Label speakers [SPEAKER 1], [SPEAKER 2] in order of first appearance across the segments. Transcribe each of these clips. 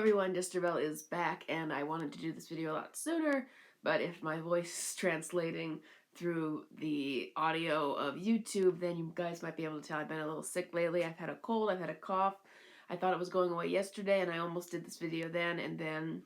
[SPEAKER 1] everyone, Disturbell is back, and I wanted to do this video a lot sooner, but if my voice is translating through the audio of YouTube, then you guys might be able to tell I've been a little sick lately. I've had a cold, I've had a cough. I thought it was going away yesterday, and I almost did this video then, and then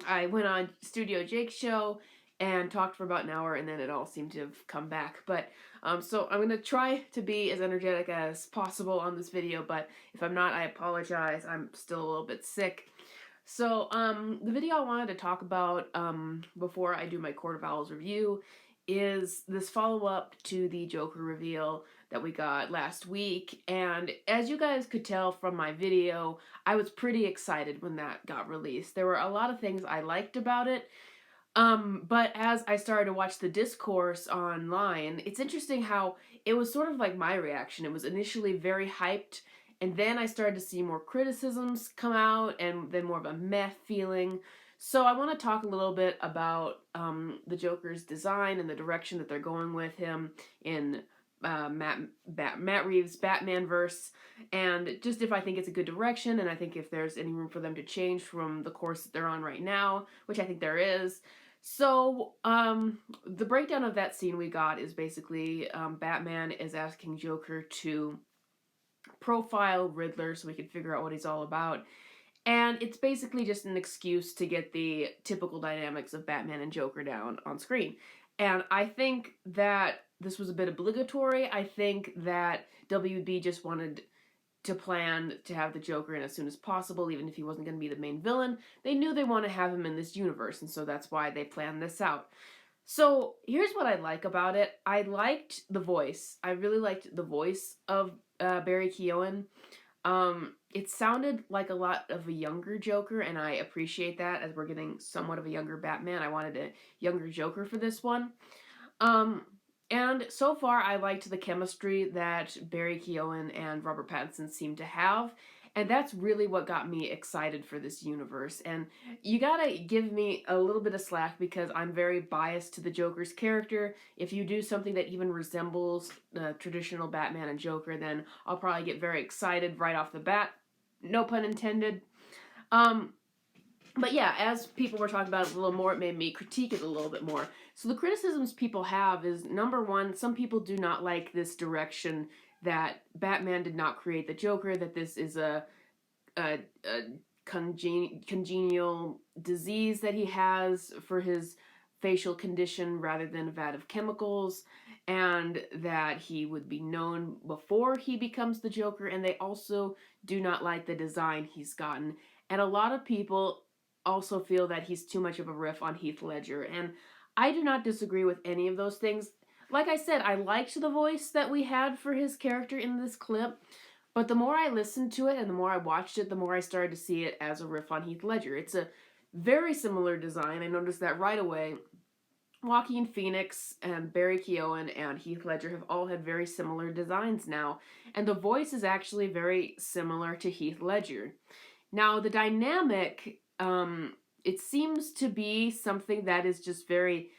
[SPEAKER 1] I went on Studio Jake's show and talked for about an hour, and then it all seemed to have come back. But so I'm going to try to be as energetic as possible on this video, but if I'm not, I apologize. I'm still a little bit sick. So the video I wanted to talk about before I do my Court of Owls review is this follow-up to the Joker reveal that we got last week. And as you guys could tell from my video, I was pretty excited when that got released. There were a lot of things I liked about it. But as I started to watch the discourse online, it's interesting how it was sort of like my reaction. It was initially very hyped, and then I started to see more criticisms come out, and then more of a meh feeling. So I want to talk a little bit about the Joker's design and the direction that they're going with him in Matt Reeves Batman verse, and just if I think it's a good direction, and I think if there's any room for them to change from the course that they're on right now, which I think there is. So the breakdown of that scene we got is basically Batman is asking Joker to profile Riddler so we can figure out what he's all about. And it's basically just an excuse to get the typical dynamics of Batman and Joker down on screen. And I think that this was a bit obligatory. I think that WB just wanted to plan to have the Joker in as soon as possible, even if he wasn't going to be the main villain. They knew they want to have him in this universe, and so that's why they planned this out. So here's what I like about it. I liked the voice. I really liked the voice of Barry Keoghan. It sounded like a lot of a younger Joker, and I appreciate that, as we're getting somewhat of a younger Batman. I wanted a younger Joker for this one. And so far, I liked the chemistry that Barry Keoghan and Robert Pattinson seem to have, and that's really what got me excited for this universe. And you gotta give me a little bit of slack because I'm very biased to the Joker's character. If you do something that even resembles the traditional Batman and Joker, then I'll probably get very excited right off the bat. No pun intended. But yeah, as people were talking about it a little more, it made me critique it a little bit more. So the criticisms people have is, number one, some people do not like this direction that Batman did not create the Joker, that this is a congenial disease that he has for his facial condition rather than a vat of chemicals, and that he would be known before he becomes the Joker, and they also do not like the design he's gotten. And a lot of people also feel that he's too much of a riff on Heath Ledger, and I do not disagree with any of those things. Like I said, I liked the voice that we had for his character in this clip, but the more I listened to it and the more I watched it, the more I started to see it as a riff on Heath Ledger. It's a very similar design. I noticed that right away. Joaquin Phoenix and Barry Keoghan and Heath Ledger have all had very similar designs now, and the voice is actually very similar to Heath Ledger. Now, the dynamic, it seems to be something that is just very,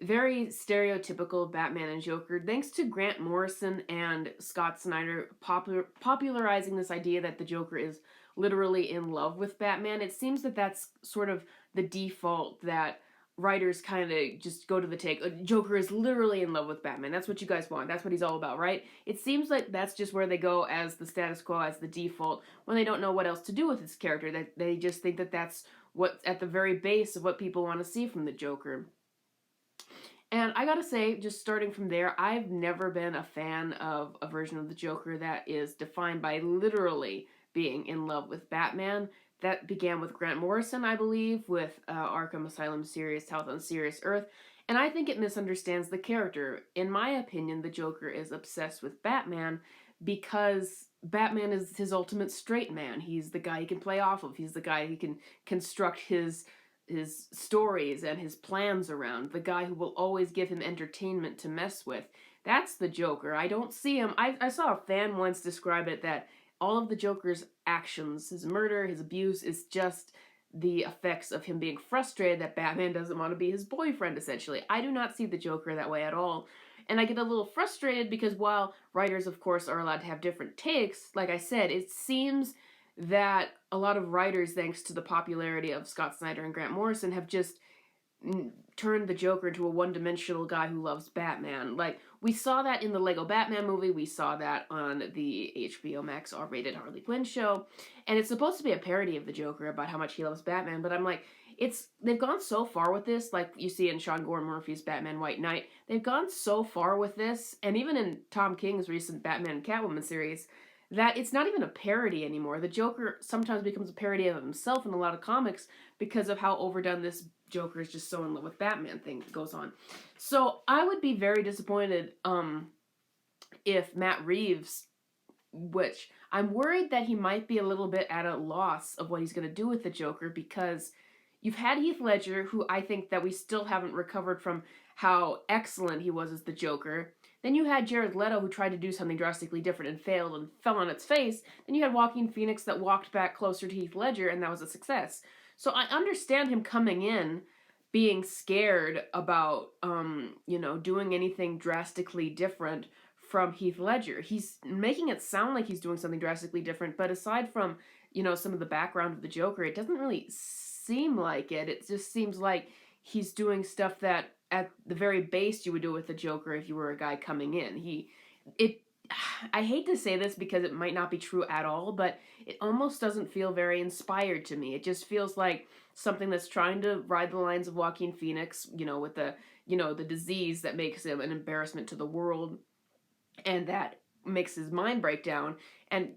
[SPEAKER 1] very stereotypical Batman and Joker, thanks to Grant Morrison and Scott Snyder popularizing this idea that the Joker is literally in love with Batman. It seems that that's sort of the default that writers kind of just go to the take. Joker is literally in love with Batman. That's what you guys want. That's what he's all about, right? It seems like that's just where they go as the status quo, as the default, when they don't know what else to do with his character. That they just think that that's what's at the very base of what people want to see from the Joker. And I gotta say, just starting from there, I've never been a fan of a version of the Joker that is defined by literally being in love with Batman. That began with Grant Morrison, I believe, with Arkham Asylum Serious Health on Serious Earth, and I think it misunderstands the character. In my opinion, the Joker is obsessed with Batman because Batman is his ultimate straight man. He's the guy he can play off of. He's the guy he can construct his stories and his plans around. The guy who will always give him entertainment to mess with. That's the Joker. I don't see him. I saw a fan once describe it that all of the Joker's actions, his murder, his abuse, is just the effects of him being frustrated that Batman doesn't want to be his boyfriend, essentially. I do not see the Joker that way at all. And I get a little frustrated because while writers, of course, are allowed to have different takes, like I said, it seems that a lot of writers, thanks to the popularity of Scott Snyder and Grant Morrison, have just turned the Joker into a one-dimensional guy who loves Batman. Like, we saw that in the Lego Batman movie, we saw that on the HBO Max R-rated Harley Quinn show, and it's supposed to be a parody of the Joker about how much he loves Batman, but I'm like, they've gone so far with this, like you see in Sean Gordon Murphy's Batman White Knight, they've gone so far with this, and even in Tom King's recent Batman and Catwoman series, that it's not even a parody anymore. The Joker sometimes becomes a parody of himself in a lot of comics because of how overdone this Joker is just so in love with Batman thing goes on. So I would be very disappointed if Matt Reeves, which I'm worried that he might be a little bit at a loss of what he's going to do with the Joker, because you've had Heath Ledger, who I think that we still haven't recovered from how excellent he was as the Joker. Then you had Jared Leto, who tried to do something drastically different and failed and fell on its face. Then you had Joaquin Phoenix that walked back closer to Heath Ledger, and that was a success. So I understand him coming in being scared about, doing anything drastically different from Heath Ledger. He's making it sound like he's doing something drastically different, but aside from, some of the background of the Joker, it doesn't really seem like it. It just seems like he's doing stuff that at the very base you would do with the Joker if you were a guy coming in. I hate to say this because it might not be true at all, but it almost doesn't feel very inspired to me. It just feels like something that's trying to ride the lines of Joaquin Phoenix, with the disease that makes him an embarrassment to the world and that makes his mind break down, and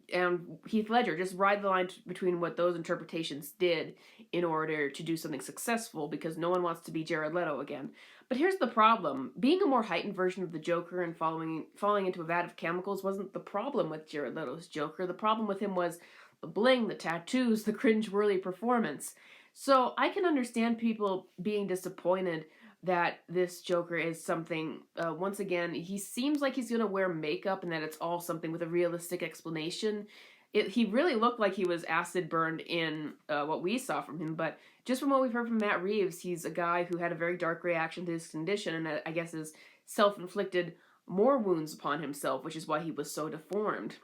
[SPEAKER 1] Heath Ledger just ride the line between what those interpretations did in order to do something successful, because no one wants to be Jared Leto again. But here's the problem. Being a more heightened version of the Joker and falling into a vat of chemicals wasn't the problem with Jared Leto's Joker. The problem with him was the bling, the tattoos, the cringe-worthy performance. So I can understand people being disappointed that this Joker is something, once again, he seems like he's going to wear makeup and that it's all something with a realistic explanation. He really looked like he was acid burned in what we saw from him, but just from what we've heard from Matt Reeves, he's a guy who had a very dark reaction to his condition, and I guess has self-inflicted more wounds upon himself, which is why he was so deformed.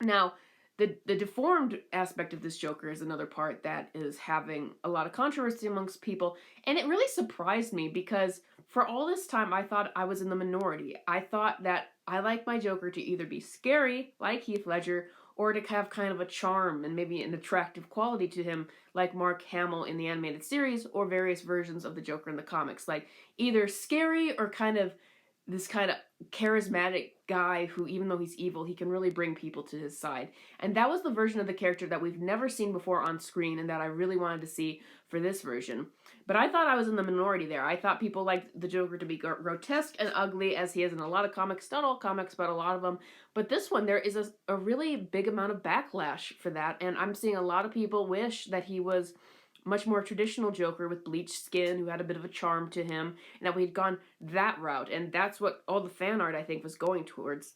[SPEAKER 1] Now, the deformed aspect of this Joker is another part that is having a lot of controversy amongst people, and it really surprised me because for all this time I thought I was in the minority. I thought that I like my Joker to either be scary, like Heath Ledger, or to have kind of a charm and maybe an attractive quality to him, like Mark Hamill in the animated series, or various versions of the Joker in the comics. Like, either scary or this kind of charismatic guy who, even though he's evil, he can really bring people to his side. And that was the version of the character that we've never seen before on screen and that I really wanted to see for this version. But I thought I was in the minority there. I thought people liked the Joker to be grotesque and ugly, as he is in a lot of comics, not all comics, but a lot of them. But this one, there is a really big amount of backlash for that, and I'm seeing a lot of people wish that he was much more traditional Joker with bleached skin, who had a bit of a charm to him, and that we'd gone that route, and that's what all the fan art, I think, was going towards.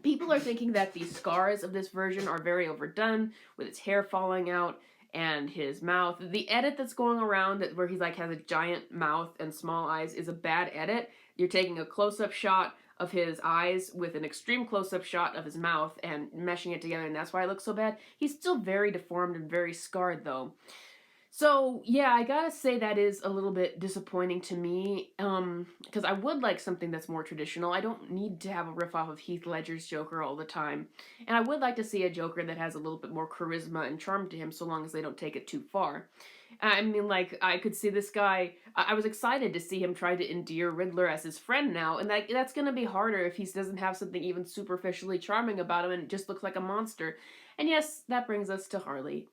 [SPEAKER 1] People are thinking that the scars of this version are very overdone, with his hair falling out and his mouth. The edit that's going around where he's like has a giant mouth and small eyes is a bad edit. You're taking a close-up shot of his eyes with an extreme close-up shot of his mouth and meshing it together, and that's why it looks so bad. He's still very deformed and very scarred, though. So, yeah, I gotta say that is a little bit disappointing to me, because I would like something that's more traditional. I don't need to have a riff-off of Heath Ledger's Joker all the time. And I would like to see a Joker that has a little bit more charisma and charm to him, so long as they don't take it too far. I mean, like, I could see this guy, I was excited to see him try to endear Riddler as his friend now, and that's gonna be harder if he doesn't have something even superficially charming about him and just looks like a monster. And yes, that brings us to Harley.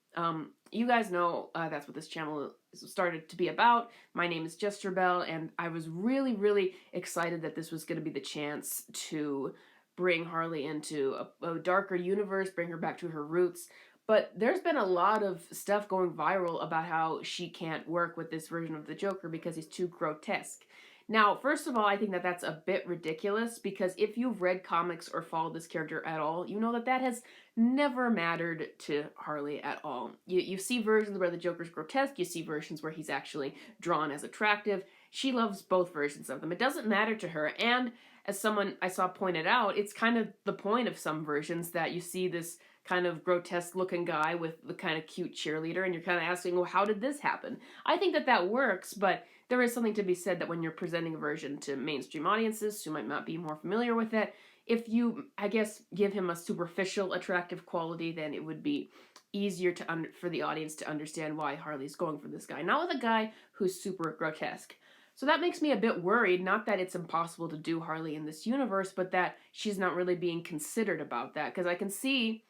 [SPEAKER 1] You guys know that's what this channel started to be about. My name is Jester Bell, and I was really, really excited that this was going to be the chance to bring Harley into a darker universe, bring her back to her roots. But there's been a lot of stuff going viral about how she can't work with this version of the Joker because he's too grotesque. Now, first of all, I think that that's a bit ridiculous, because if you've read comics or followed this character at all, you know that that has never mattered to Harley at all. You see versions where the Joker's grotesque, you see versions where he's actually drawn as attractive. She loves both versions of them. It doesn't matter to her, and as someone I saw pointed out, it's kind of the point of some versions that you see this kind of grotesque looking guy with the kind of cute cheerleader, and you're kind of asking, well, how did this happen? I think that that works, but there is something to be said that when you're presenting a version to mainstream audiences who might not be more familiar with it, if you, I guess, give him a superficial attractive quality, then it would be easier for the audience to understand why Harley's going for this guy, not with a guy who's super grotesque. So that makes me a bit worried, not that it's impossible to do Harley in this universe, but that she's not really being considered about that, because I can see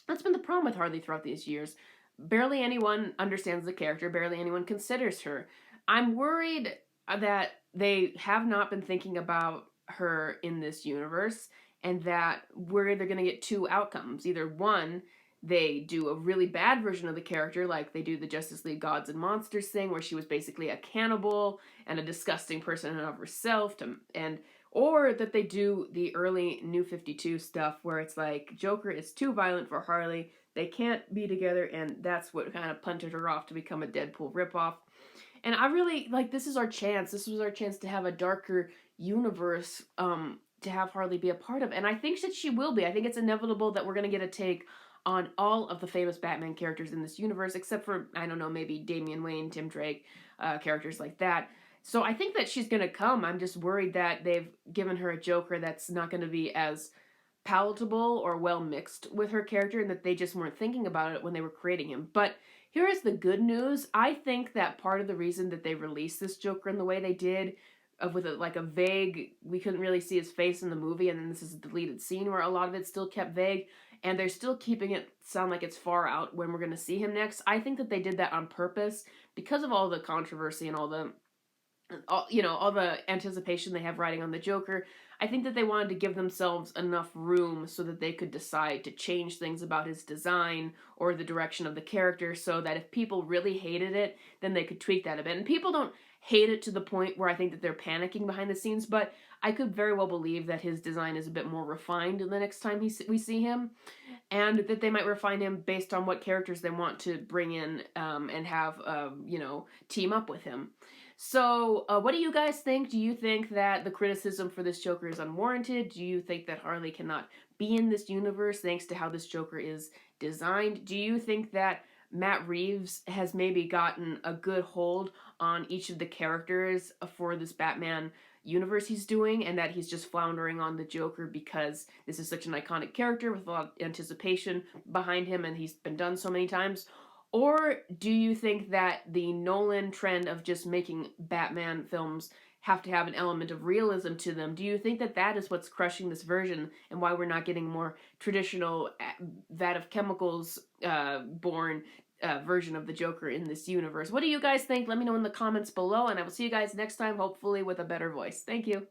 [SPEAKER 1] that's been the problem with Harley throughout these years. Barely anyone understands the character, barely anyone considers her. I'm worried that they have not been thinking about her in this universe, and that we're either going to get two outcomes. Either one, they do a really bad version of the character, like they do the Justice League Gods and Monsters thing, where she was basically a cannibal and a disgusting person in and of herself, or that they do the early New 52 stuff where it's like Joker is too violent for Harley, they can't be together, and that's what kind of punted her off to become a Deadpool ripoff. And I really, like, this is our chance. This was our chance to have a darker universe to have Harley be a part of. And I think that she will be. I think it's inevitable that we're going to get a take on all of the famous Batman characters in this universe, except for, I don't know, maybe Damian Wayne, Tim Drake, characters like that. So I think that she's going to come. I'm just worried that they've given her a Joker that's not going to be as palatable or well mixed with her character, and that they just weren't thinking about it when they were creating him. But here is the good news. I think that part of the reason that they released this Joker in the way they did, with a vague, we couldn't really see his face in the movie, and then this is a deleted scene where a lot of it's still kept vague, and they're still keeping it sound like it's far out when we're going to see him next. I think that they did that on purpose because of all the controversy and all the anticipation they have riding on the Joker. I think that they wanted to give themselves enough room so that they could decide to change things about his design or the direction of the character, so that if people really hated it, then they could tweak that a bit. And people don't hate it to the point where I think that they're panicking behind the scenes, but I could very well believe that his design is a bit more refined the next time we see him, and that they might refine him based on what characters they want to bring in and have, team up with him. So, what do you guys think? Do you think that the criticism for this Joker is unwarranted? Do you think that Harley cannot be in this universe thanks to how this Joker is designed? Do you think that Matt Reeves has maybe gotten a good hold on each of the characters for this Batman universe he's doing, and that he's just floundering on the Joker because this is such an iconic character with a lot of anticipation behind him and he's been done so many times? Or do you think that the Nolan trend of just making Batman films have to have an element of realism to them? Do you think that that is what's crushing this version and why we're not getting more traditional vat of chemicals born version of the Joker in this universe? What do you guys think? Let me know in the comments below, and I will see you guys next time, hopefully with a better voice. Thank you.